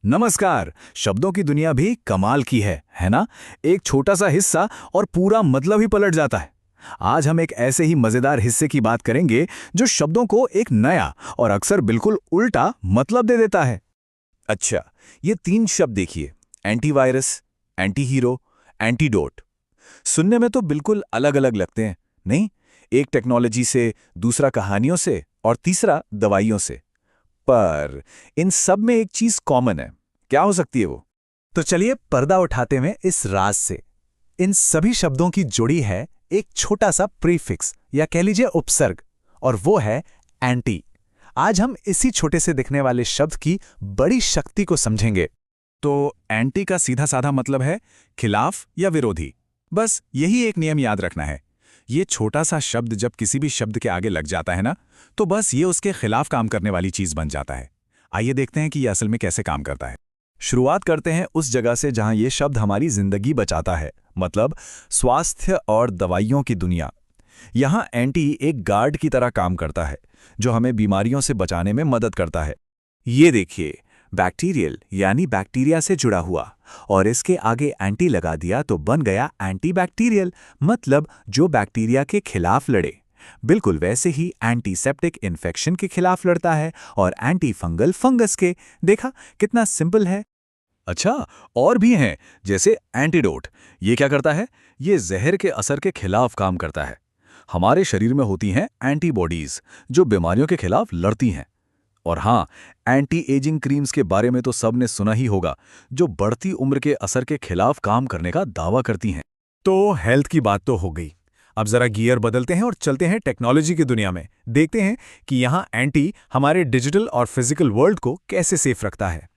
नमस्कार। शब्दों की दुनिया भी कमाल की है ना? एक छोटा सा हिस्सा और पूरा मतलब ही पलट जाता है। आज हम एक ऐसे ही मजेदार हिस्से की बात करेंगे जो शब्दों को एक नया और अक्सर बिल्कुल उल्टा मतलब दे देता है। अच्छा, ये 3 शब्द देखिए। Antivirus, anti hero, antidote. सुनने में तो बिल्कुल अलग अलग लगते हैं, नहीं? एक टेक्नोलॉजी से, दूसरा कहानियों से और तीसरा दवाइयों से। पर इन सब में एक चीज कॉमन है। क्या हो सकती है वो? तो चलिए पर्दा उठाते हैं इस राज से। इन सभी शब्दों की जुड़ी है एक छोटा सा प्रीफिक्स या कह लीजिए उपसर्ग, और वो है एंटी। आज हम इसी छोटे से दिखने वाले शब्द की बड़ी शक्ति को समझेंगे। तो एंटी का सीधा साधा मतलब है खिलाफ या विरोधी। बस यही एक नियम याद रखना है। ये छोटा सा शब्द जब किसी भी शब्द के आगे लग जाता है ना, तो बस ये उसके खिलाफ काम करने वाली चीज बन जाता है। आइए देखते हैं कि ये असल में कैसे काम करता है। शुरुआत करते हैं उस जगह से जहां ये शब्द हमारी जिंदगी बचाता है, मतलब स्वास्थ्य और दवाइयों की दुनिया। यहां एंटी एक गार्ड की तरह काम करता है, जो हमें बीमारियों से बचाने में मदद करता है। ये देखिए, बैक्टीरियल यानी बैक्टीरिया से जुड़ा हुआ, और इसके आगे एंटी लगा दिया तो बन गया एंटीबैक्टीरियल, मतलब जो बैक्टीरिया के खिलाफ लड़े। बिल्कुल वैसे ही एंटीसेप्टिक इन्फेक्शन के खिलाफ लड़ता है और एंटी फंगल फंगस के। देखा कितना सिंपल है। अच्छा, और भी हैं, जैसे एंटीडोट। ये क्या करता है? ये जहर के असर के खिलाफ काम करता है। हमारे शरीर में होती हैं एंटीबॉडीज, जो बीमारियों के खिलाफ लड़ती हैं। और हाँ, एंटी एजिंग क्रीम्स के बारे में तो सबने सुना ही होगा, जो बढ़ती उम्र के असर के खिलाफ काम करने का दावा करती हैं। तो हेल्थ की बात तो हो गई। अब जरा गियर बदलते हैं और चलते हैं टेक्नोलॉजी की दुनिया में। देखते हैं कि यहाँ एंटी हमारे डिजिटल और फिजिकल वर्ल्ड को कैसे सेफ रखता है।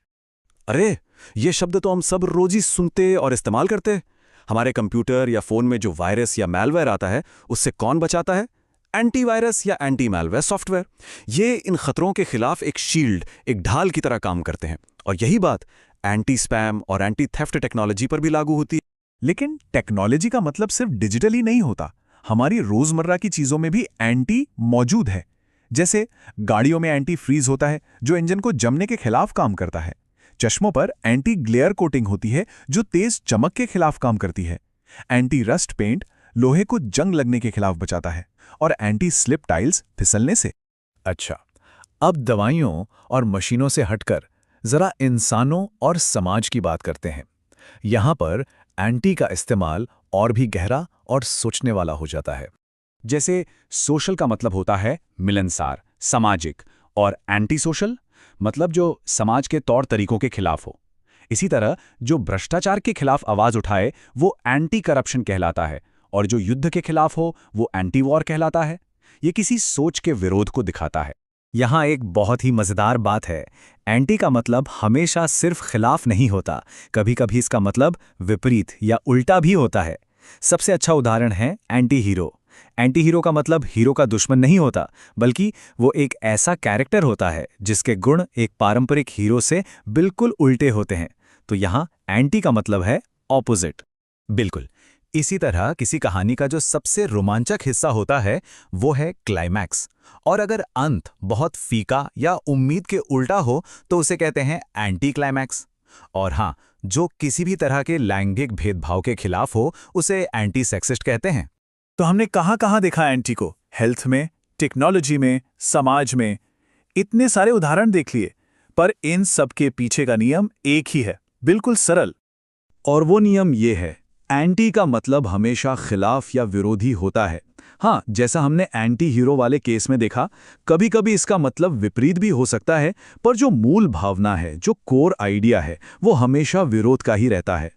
अरे, ये शब्द तो हम सब रोज ही सुनते और इस्तेमाल करते। हमारे कंप्यूटर या फोन में जो वायरस या मैलवेयर आता है, उससे कौन बचाता है? एंटीवायरस या एंटी मैलवेयर सॉफ्टवेयर। ये इन खतरों के खिलाफ एक शील्ड, एक ढाल की तरह काम करते हैं। और यही बात एंटी स्पैम और एंटी थेफ्ट टेक्नोलॉजी पर भी लागू होती है। लेकिन टेक्नोलॉजी का मतलब सिर्फ डिजिटल ही नहीं होता। हमारी रोजमर्रा की चीजों में भी एंटी मौजूद है। जैसे गाड़ियों में एंटी फ्रीज होता है, जो इंजन को जमने के खिलाफ काम करता है। चश्मों पर एंटी ग्लेयर कोटिंग होती है, जो तेज चमक के खिलाफ काम करती है। एंटी रस्ट पेंट लोहे को जंग लगने के खिलाफ बचाता है, और एंटी स्लिप टाइल्स फिसलने से। अच्छा, अब दवाइयों और मशीनों से हटकर जरा इंसानों और समाज की बात करते हैं। यहां पर एंटी का इस्तेमाल और भी गहरा और सोचने वाला हो जाता है। जैसे सोशल का मतलब होता है मिलनसार, सामाजिक, और एंटी सोशल मतलब जो समाज के तौर तरीकों के खिलाफ हो। इसी तरह जो भ्रष्टाचार के खिलाफ आवाज उठाए वो एंटी करप्शन कहलाता है, और जो युद्ध के खिलाफ हो वो एंटी वॉर कहलाता है। ये किसी सोच के विरोध को दिखाता है। यहाँ एक बहुत ही मजेदार बात है। एंटी का मतलब हमेशा सिर्फ खिलाफ नहीं होता, कभी कभी इसका मतलब विपरीत या उल्टा भी होता है। सबसे अच्छा उदाहरण है एंटी हीरो। एंटी हीरो का मतलब हीरो का दुश्मन नहीं होता, बल्कि वो एक ऐसा कैरेक्टर होता है जिसके गुण एक पारंपरिक हीरो से बिल्कुल उल्टे होते हैं। तो यहाँ एंटी का मतलब है ऑपोजिट। बिल्कुल। इसी तरह किसी कहानी का जो सबसे रोमांचक हिस्सा होता है वो है क्लाइमैक्स, और अगर अंत बहुत फीका या उम्मीद के उल्टा हो तो उसे कहते हैं एंटी क्लाइमैक्स। और हाँ, जो किसी भी तरह के लैंगिक भेदभाव के खिलाफ हो उसे एंटी सेक्सिस्ट कहते हैं। तो हमने कहाँ देखा एंटी को? हेल्थ में, टेक्नोलॉजी में, समाज में। इतने सारे उदाहरण देख लिए, पर इन सब के पीछे का नियम एक ही है, बिल्कुल सरल। और वो नियम ये है, एंटी का मतलब हमेशा खिलाफ या विरोधी होता है। हाँ, जैसा हमने एंटी हीरो वाले केस में देखा, कभी कभी इसका मतलब विपरीत भी हो सकता है, पर जो मूल भावना है, जो कोर आइडिया है, वो हमेशा विरोध का ही रहता है।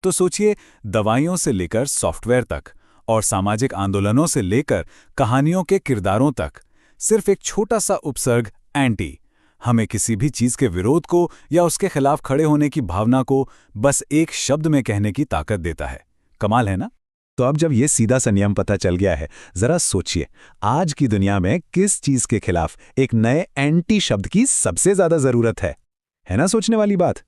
तो सोचिए, दवाइयों से लेकर सॉफ्टवेयर तक और सामाजिक आंदोलनों से लेकर कहानियों के किरदारों तक, सिर्फ एक छोटा सा उपसर्ग एंटी हमें किसी भी चीज के विरोध को या उसके खिलाफ खड़े होने की भावना को बस एक शब्द में कहने की ताकत देता है। कमाल है ना? तो अब जब ये सीधा सा नियम पता चल गया है, जरा सोचिए आज की दुनिया में किस चीज के खिलाफ एक नए एंटी शब्द की सबसे ज्यादा जरूरत है ना? सोचने वाली बात।